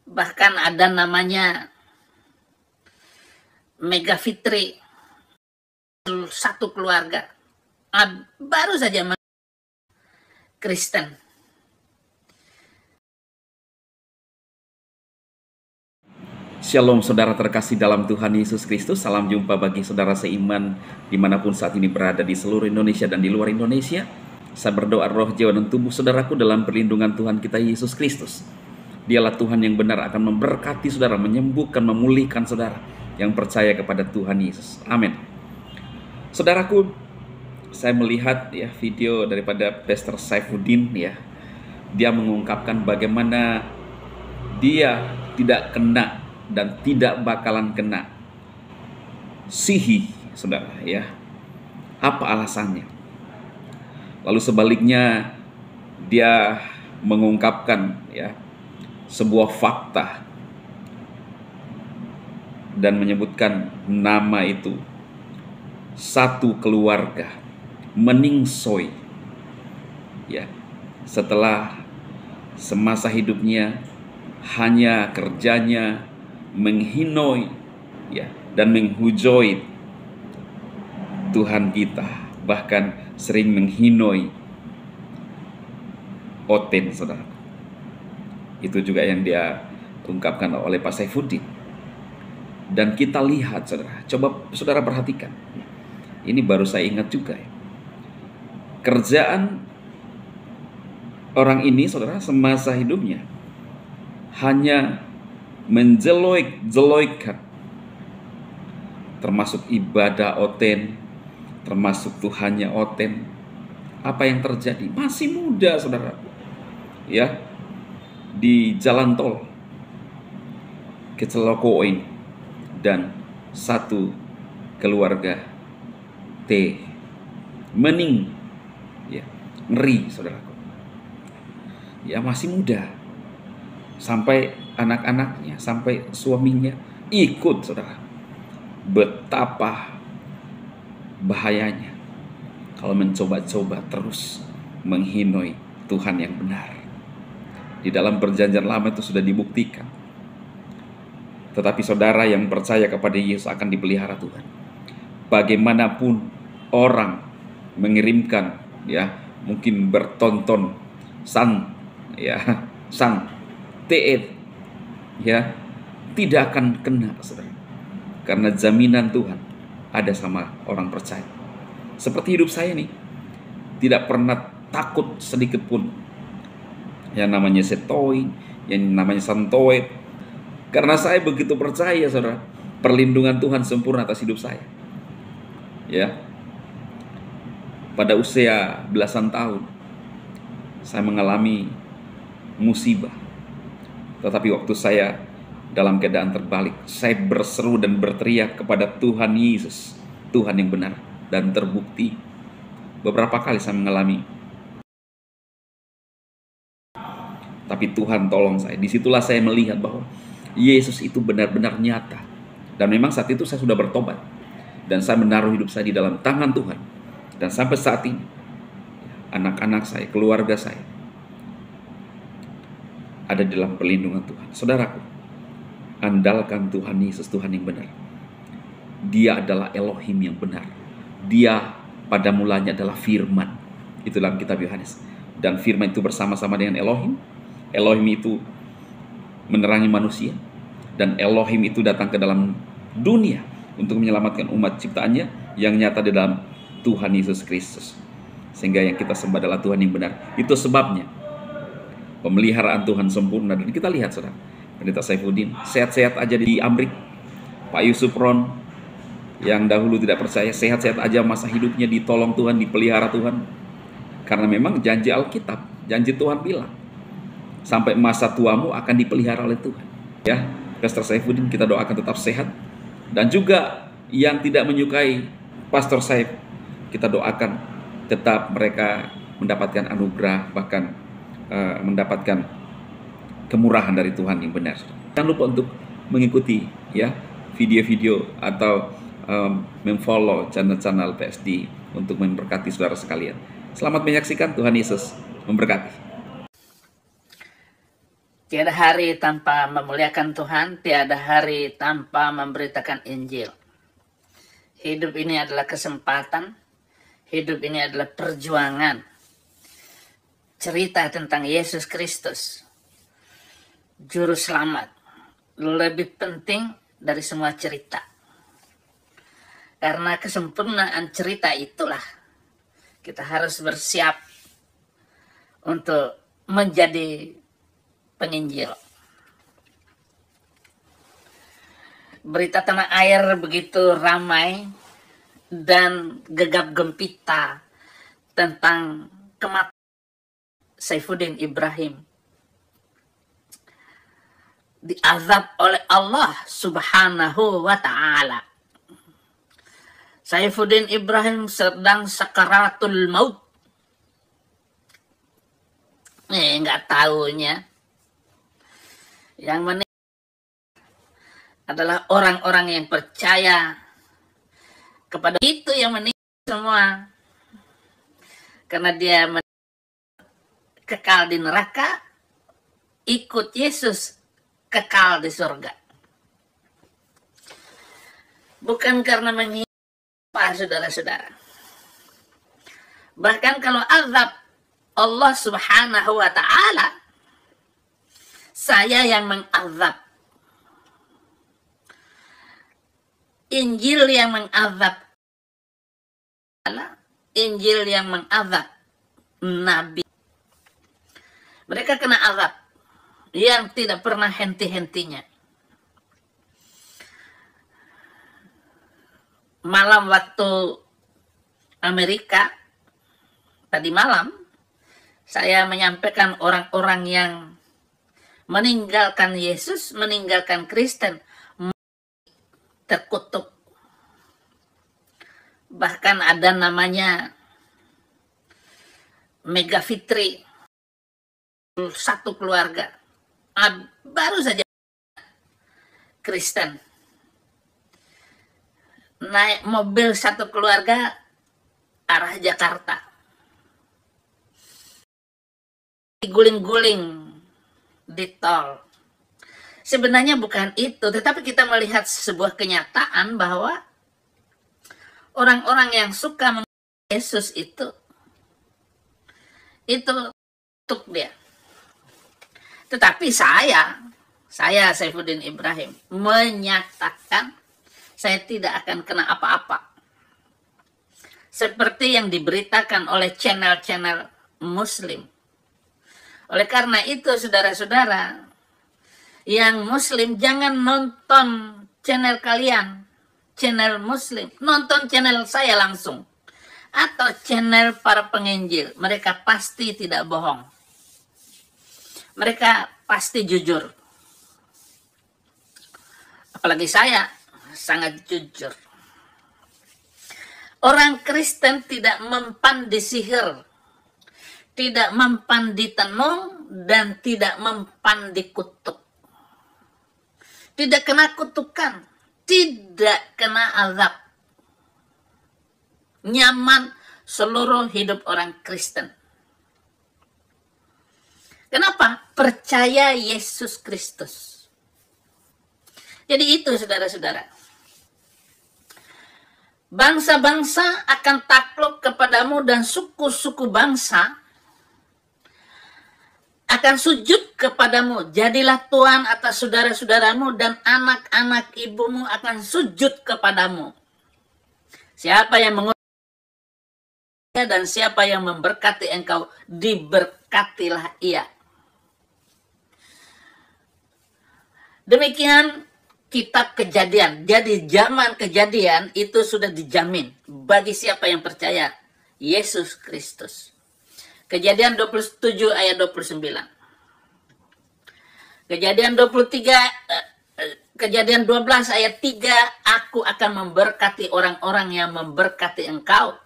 Bahkan ada namanya Mega Fitri, satu keluarga. Baru saja Kristen. Shalom saudara terkasih dalam Tuhan Yesus Kristus. Salam jumpa bagi saudara seiman dimanapun saat ini berada di seluruh Indonesia dan di luar Indonesia. Saya berdoa roh, jiwa, dan tubuh saudaraku dalam perlindungan Tuhan kita Yesus Kristus. Dialah Tuhan yang benar akan memberkati saudara, menyembuhkan, memulihkan saudara yang percaya kepada Tuhan Yesus. Amin. Saudaraku, saya melihat ya video daripada Pastor Saifuddin ya. Dia mengungkapkan bagaimana dia tidak kena dan tidak bakalan kena sihir, saudara ya. Apa alasannya? Lalu sebaliknya dia mengungkapkan ya sebuah fakta dan menyebutkan nama itu satu keluarga meningsoi ya, setelah semasa hidupnya hanya kerjanya menghinoi ya dan menghujoi Tuhan kita, bahkan sering menghinoi Oten, saudara. Itu juga yang dia ungkapkan oleh Pak Saifuddin. Dan kita lihat, saudara, coba saudara perhatikan. Ini baru saya ingat juga ya. Kerjaan orang ini, saudara, semasa hidupnya hanya menjeloik-jeloikan, termasuk ibadah Oten, termasuk Tuhannya Oten. Apa yang terjadi? Masih muda, saudara, ya, di jalan tol kecelakaan dan satu keluarga mening ya, ngeri, saudaraku. Ya, masih muda, sampai anak-anaknya, sampai suaminya ikut, saudara. Betapa bahayanya kalau mencoba-coba terus menghinoi Tuhan yang benar. Di dalam perjanjian lama itu sudah dibuktikan. Tetapi saudara yang percaya kepada Yesus akan dipelihara Tuhan. Bagaimanapun orang mengirimkan ya, mungkin bertonton sang teet ya, tidak akan kena, saudara, karena jaminan Tuhan ada sama orang percaya. Seperti hidup saya nih, tidak pernah takut sedikit pun yang namanya setoi, yang namanya santoet, karena saya begitu percaya, saudara, perlindungan Tuhan sempurna atas hidup saya ya. Pada usia belasan tahun saya mengalami musibah. Tetapi waktu saya dalam keadaan terbalik, saya berseru dan berteriak kepada Tuhan Yesus, Tuhan yang benar. Dan terbukti beberapa kali saya mengalami. Tapi Tuhan tolong saya. Disitulah saya melihat bahwa Yesus itu benar-benar nyata. Dan memang saat itu saya sudah bertobat. Dan saya menaruh hidup saya di dalam tangan Tuhan. Dan sampai saat ini, anak-anak saya, keluarga saya, ada dalam perlindungan Tuhan. Saudaraku, andalkan Tuhan Yesus, Tuhan yang benar. Dia adalah Elohim yang benar. Dia pada mulanya adalah firman. Itu dalam kitab Yohanes. Dan firman itu bersama-sama dengan Elohim. Elohim itu menerangi manusia. Dan Elohim itu datang ke dalam dunia untuk menyelamatkan umat ciptaannya yang nyata di dalam Tuhan Yesus Kristus. Sehingga yang kita sembah adalah Tuhan yang benar. Itu sebabnya pemeliharaan Tuhan sempurna. Dan kita lihat, saudara, Pendeta Saifuddin sehat-sehat aja di Amrik. Pak Yusuf Ron yang dahulu tidak percaya, sehat-sehat aja masa hidupnya, ditolong Tuhan, dipelihara Tuhan. Karena memang janji Alkitab, janji Tuhan bilang, sampai masa tuamu akan dipelihara oleh Tuhan. Ya, Pastor Saifuddin kita doakan tetap sehat. Dan juga yang tidak menyukai Pastor Saif, kita doakan tetap mereka mendapatkan anugerah, bahkan mendapatkan kemurahan dari Tuhan yang benar. Jangan lupa untuk mengikuti ya video-video atau memfollow channel-channel PSD untuk memberkati saudara sekalian. Selamat menyaksikan, Tuhan Yesus memberkati. Tiada hari tanpa memuliakan Tuhan, tiada hari tanpa memberitakan Injil. Hidup ini adalah kesempatan, hidup ini adalah perjuangan. Cerita tentang Yesus Kristus, Juru Selamat, lebih penting dari semua cerita. Karena kesempurnaan cerita itulah kita harus bersiap untuk menjadi penginjil. Berita tanah air begitu ramai dan gegap gempita tentang kematian Saifuddin Ibrahim. Diazab oleh Allah Subhanahu wa Ta'ala. Saifuddin Ibrahim sedang sakaratul maut. Nggak tahunya yang meninggal adalah orang-orang yang percaya kepada itu yang meninggal semua. Karena dia kekal di neraka, ikut Yesus kekal di surga. Bukan karena menghina, saudara-saudara. Bahkan kalau azab Allah Subhanahu wa Ta'ala, saya yang mengazab. Injil yang mengazab. Injil yang mengazab Nabi. Mereka kena azab yang tidak pernah henti-hentinya. Malam waktu Amerika, tadi malam, saya menyampaikan orang-orang yang meninggalkan Yesus, meninggalkan Kristen, terkutuk. Bahkan ada namanya Mega Fitri, satu keluarga, baru saja Kristen, naik mobil satu keluarga arah Jakarta, guling-guling di tol. Sebenarnya bukan itu, tetapi kita melihat sebuah kenyataan bahwa orang-orang yang suka mengikuti Yesus itu untuk dia. Tetapi saya Saifuddin Ibrahim menyatakan saya tidak akan kena apa-apa. Seperti yang diberitakan oleh channel-channel Muslim. Oleh karena itu, saudara-saudara, yang Muslim jangan nonton channel kalian, channel Muslim, nonton channel saya langsung. Atau channel para penginjil, mereka pasti tidak bohong. Mereka pasti jujur. Apalagi saya sangat jujur. Orang Kristen tidak mempan di sihir, tidak mempan di tenung, dan tidak mempan di kutuk. Tidak kena kutukan, tidak kena azab. Nyaman seluruh hidup orang Kristen. Kenapa? Percaya Yesus Kristus. Jadi itu, saudara-saudara. Bangsa-bangsa akan takluk kepadamu dan suku-suku bangsa akan sujud kepadamu. Jadilah Tuhan atas saudara-saudaramu dan anak-anak ibumu akan sujud kepadamu. Siapa yang mengutuk dan siapa yang memberkati engkau, diberkatilah ia. Demikian kitab Kejadian. Jadi zaman Kejadian itu sudah dijamin bagi siapa yang percaya Yesus Kristus. Kejadian 27 ayat 29. Kejadian 23, Kejadian 12 ayat 3, aku akan memberkati orang-orang yang memberkati engkau.